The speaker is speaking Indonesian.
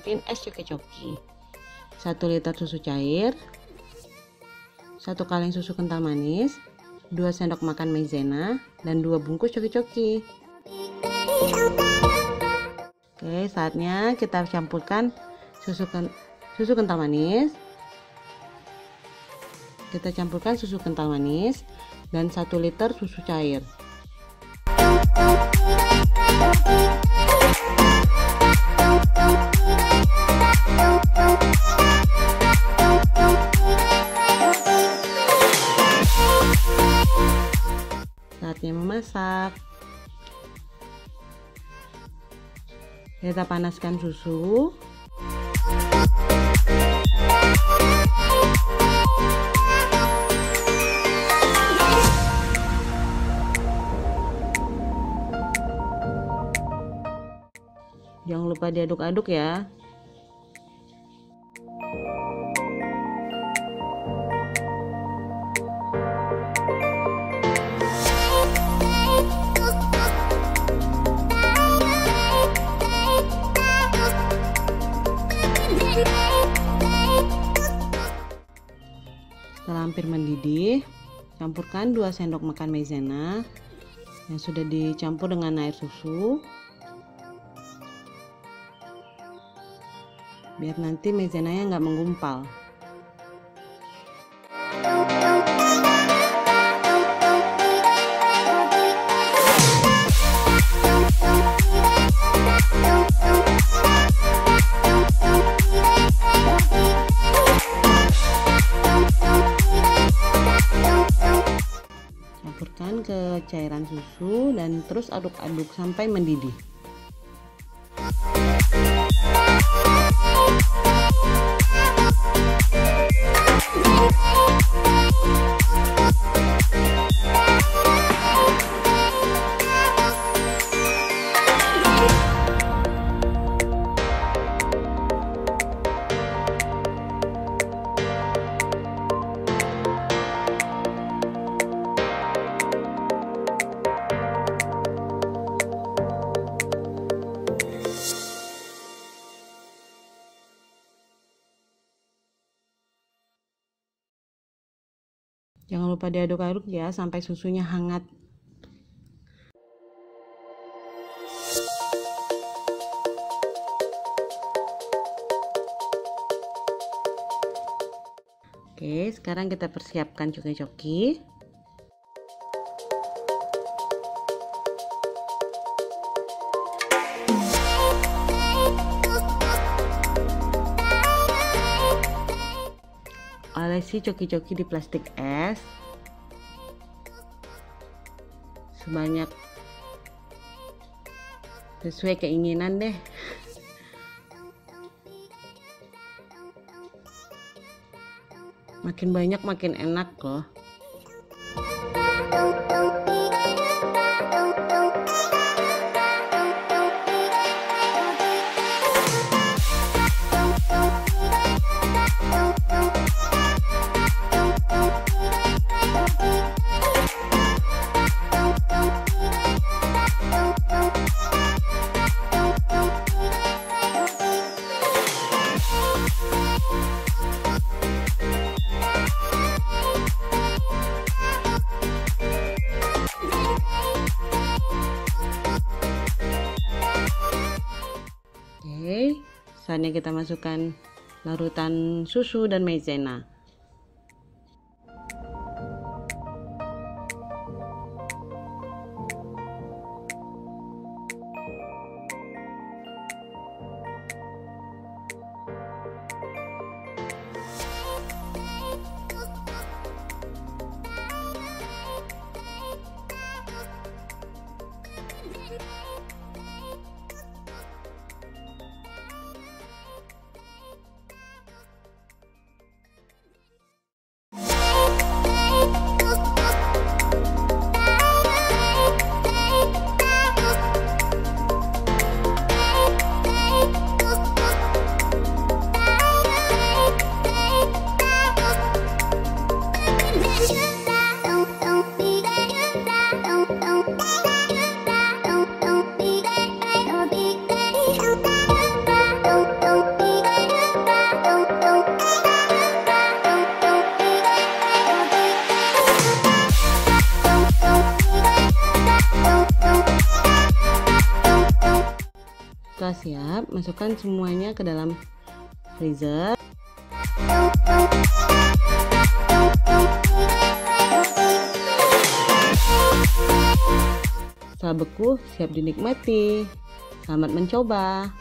bikin es Choki Choki. 1 liter susu cair, 1 kaleng susu kental manis, 2 sendok makan maizena, dan 2 bungkus Choki Choki. Oke, saatnya kita campurkan susu kental manis. Kita campurkan susu kental manis dan 1 liter susu cair. Saatnya memasak. Kita panaskan susu. Jangan lupa diaduk-aduk ya. Setelah hampir mendidih, campurkan 2 sendok makan maizena yang sudah dicampur dengan air susu. Biar nanti maizenanya nggak menggumpal. Campurkan ke cairan susu dan terus aduk-aduk sampai mendidih. Jangan lupa diaduk-aduk ya sampai susunya hangat. Oke, sekarang kita persiapkan Choki Choki. Olesi Choki Choki di plastik es sebanyak sesuai keinginan deh. Makin banyak makin enak loh. Oke, saatnya kita masukkan larutan susu dan maizena. Setelah siap, masukkan semuanya ke dalam freezer. Setelah beku, siap dinikmati. Selamat mencoba.